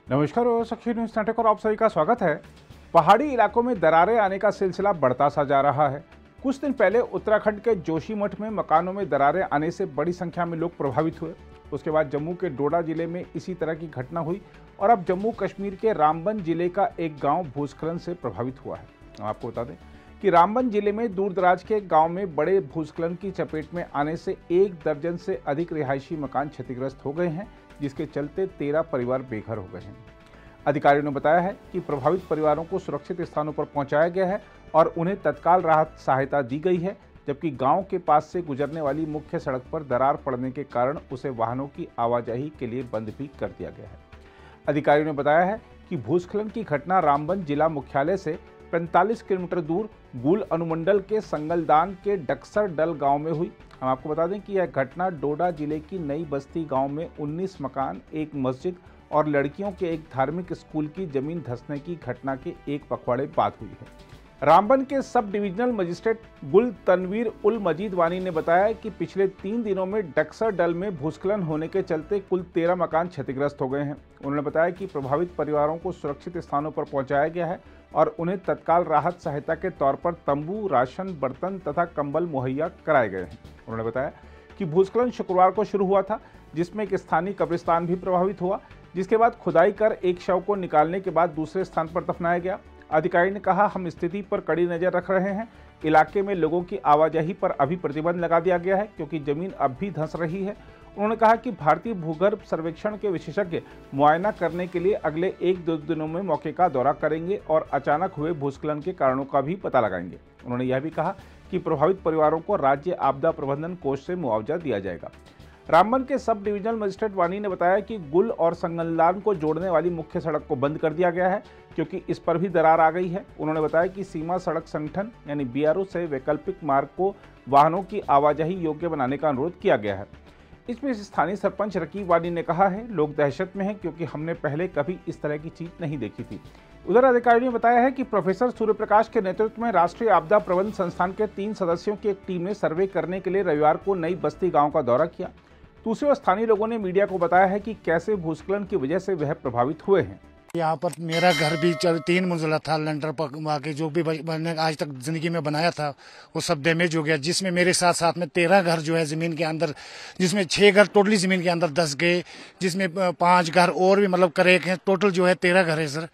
नमस्कार और सखी न्यूज नाटक और आप सभी का स्वागत है। पहाड़ी इलाकों में दरारें आने का सिलसिला बढ़ता सा जा रहा है। कुछ दिन पहले उत्तराखंड के जोशीमठ में मकानों में दरारें आने से बड़ी संख्या में लोग प्रभावित हुए। उसके बाद जम्मू के डोडा जिले में इसी तरह की घटना हुई और अब जम्मू कश्मीर के रामबन जिले का एक गाँव भूस्खलन से प्रभावित हुआ है। आपको बता दें कि रामबन जिले में दूर दराज के गांव में बड़े भूस्खलन की चपेट में आने से 1 दर्जन से अधिक रिहायशी मकान क्षतिग्रस्त हो गए हैं, जिसके चलते 13 परिवार बेघर हो गए हैं। अधिकारियों ने बताया है कि प्रभावित परिवारों को सुरक्षित स्थानों पर पहुंचाया गया है और उन्हें तत्काल राहत सहायता दी गई है, जबकि गांव के पास से गुजरने वाली मुख्य सड़क पर दरार पड़ने के कारण उसे वाहनों की आवाजाही के लिए बंद भी कर दिया गया है। अधिकारियों ने बताया है कि भूस्खलन की घटना रामबन जिला मुख्यालय से 45 किलोमीटर दूर गुल अनुमंडल के संगलदान के डक्सर डल गांव में हुई। हम आपको बता दें कि यह घटना डोडा जिले की नई बस्ती गांव में 19 मकान, एक मस्जिद और लड़कियों के एक धार्मिक स्कूल की जमीन धंसने की घटना के एक पखवाड़े बाद हुई है। रामबन के सब डिविजनल मजिस्ट्रेट गुल तनवीर उल मजीद वानी ने बताया कि पिछले 3 दिनों में डक्सर डल में भूस्खलन होने के चलते कुल 13 मकान क्षतिग्रस्त हो गए हैं। उन्होंने बताया कि प्रभावित परिवारों को सुरक्षित स्थानों पर पहुंचाया गया है और उन्हें तत्काल राहत सहायता के तौर पर तंबू, राशन, बर्तन तथा कंबल मुहैया कराए गए हैं। उन्होंने बताया कि भूस्खलन शुक्रवार को शुरू हुआ था, जिसमें एक स्थानीय कब्रिस्तान भी प्रभावित हुआ, जिसके बाद खुदाई कर एक शव को निकालने के बाद दूसरे स्थान पर दफनाया गया। अधिकारी ने कहा, हम स्थिति पर कड़ी नजर रख रहे हैं। इलाके में लोगों की आवाजाही पर अभी प्रतिबंध लगा दिया गया है, क्योंकि जमीन अब भी धंस रही है। उन्होंने कहा कि भारतीय भूगर्भ सर्वेक्षण के विशेषज्ञ मुआयना करने के लिए अगले 1-2 दिनों में मौके का दौरा करेंगे और अचानक हुए भूस्खलन के कारणों का भी पता लगाएंगे। उन्होंने यह भी कहा कि प्रभावित परिवारों को राज्य आपदा प्रबंधन कोष से मुआवजा दिया जाएगा। रामबन के सब डिविजनल मजिस्ट्रेट वानी ने बताया कि गुल और संगलदान को जोड़ने वाली मुख्य सड़क को बंद कर दिया गया है, क्योंकि इस पर भी दरार आ गई है। उन्होंने बताया कि सीमा सड़क संगठन यानी BRO से वैकल्पिक मार्ग को वाहनों की आवाजाही योग्य बनाने का अनुरोध किया गया है। इसमें स्थानीय सरपंच रकीब वानी ने कहा है, लोग दहशत में हैं क्योंकि हमने पहले कभी इस तरह की चीज नहीं देखी थी। उधर अधिकारियों ने बताया है कि प्रोफेसर सूर्यप्रकाश के नेतृत्व में राष्ट्रीय आपदा प्रबंधन संस्थान के 3 सदस्यों की एक टीम ने सर्वे करने के लिए रविवार को नई बस्ती गांव का दौरा किया। दूसरी ओर स्थानीय लोगों ने मीडिया को बताया है कि कैसे भूस्खलन की वजह से वह प्रभावित हुए हैं। यहाँ पर मेरा घर भी 3 मंजिला था, लेंटर पर के जो भी मैंने आज तक जिंदगी में बनाया था वो सब डैमेज हो गया, जिसमें मेरे साथ साथ में 13 घर जो है जमीन के अंदर, जिसमें 6 घर टोटली जमीन के अंदर धंस गए, जिसमें 5 घर और भी मतलब करेक हैं। टोटल जो है 13 घर है सर,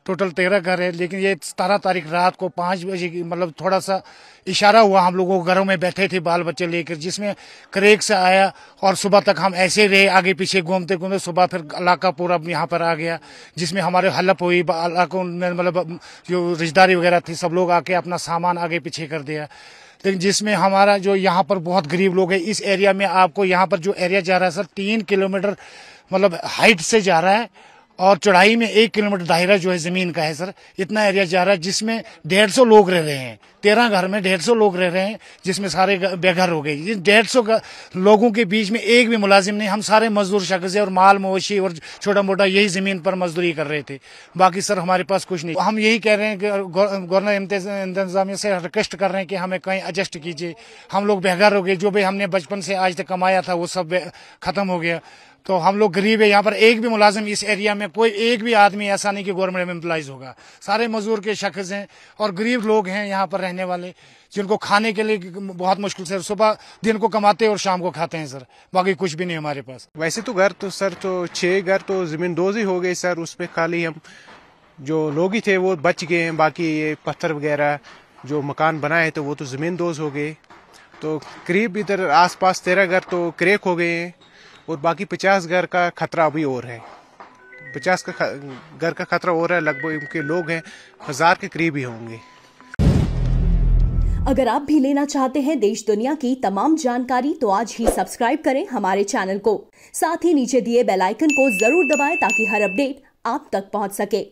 टोटल 13 घर है। लेकिन ये 17 तारीख रात को 5 बजे की मतलब थोड़ा सा इशारा हुआ, हम लोगों को घरों में बैठे थे बाल बच्चे लेकर, जिसमें करेक से आया और सुबह तक हम ऐसे रहे आगे पीछे घूमते घूमते। सुबह फिर इलाका पूरा यहाँ पर आ गया, जिसमें हमारे हलप हुई। इलाकों में मतलब जो रिश्तेदारी वगैरह थी सब लोग आके अपना सामान आगे पीछे कर दिया। लेकिन जिसमें हमारा जो यहाँ पर बहुत गरीब लोग हैं इस एरिया में, आपको यहाँ पर जो एरिया जा रहा है सर 3 किलोमीटर मतलब हाइट से जा रहा है और चौड़ाई में 1 किलोमीटर दायरा जो है जमीन का है सर। इतना एरिया जा रहा है, जिसमें 150 लोग रह रहे हैं। 13 घर में 150 लोग रह रहे हैं, जिसमें सारे बेघर हो गए। इन 150 लोगों के बीच में एक भी मुलाजिम नहीं। हम सारे मजदूर शख्स है और माल मवेशी और छोटा मोटा यही जमीन पर मजदूरी कर रहे थे। बाकी सर हमारे पास कुछ नहीं। हम यही कह रहे हैं कि गवर्नर इंतजामिया से रिक्वेस्ट कर रहे हैं कि हमें कहीं एडजस्ट कीजिए। हम लोग बेघर हो गए, जो भी हमने बचपन से आज तक कमाया था वो सब खत्म हो गया। तो हम लोग गरीब है। यहाँ पर एक भी मुलाजिम इस एरिया में कोई एक भी आदमी ऐसा नहीं कि गवर्नमेंट में एम्प्लॉइज होगा। सारे मजदूर के शख्स हैं और गरीब लोग हैं यहाँ पर रहने वाले, जिनको खाने के लिए बहुत मुश्किल से सुबह दिन को कमाते और शाम को खाते हैं सर। बाकी कुछ भी नहीं हमारे पास। वैसे तो घर तो सर तो 6 घर तो जमीन दोज ही हो गई सर। उसमें खाली हम जो लोग ही थे वो बच गए हैं। बाकी ये पत्थर वगैरह जो मकान बनाए तो वो तो जमीन दोज हो गए। तो करीब इधर आसपास 13 घर तो क्रेक हो गए हैं और बाकी 50 घर का खतरा अभी और है। 50 घर का खतरा और है। लगभग इनके लोग हैं 1000 के करीब ही होंगे। अगर आप भी लेना चाहते हैं देश दुनिया की तमाम जानकारी तो आज ही सब्सक्राइब करें हमारे चैनल को। साथ ही नीचे दिए बेल आइकन को जरूर दबाएं ताकि हर अपडेट आप तक पहुंच सके।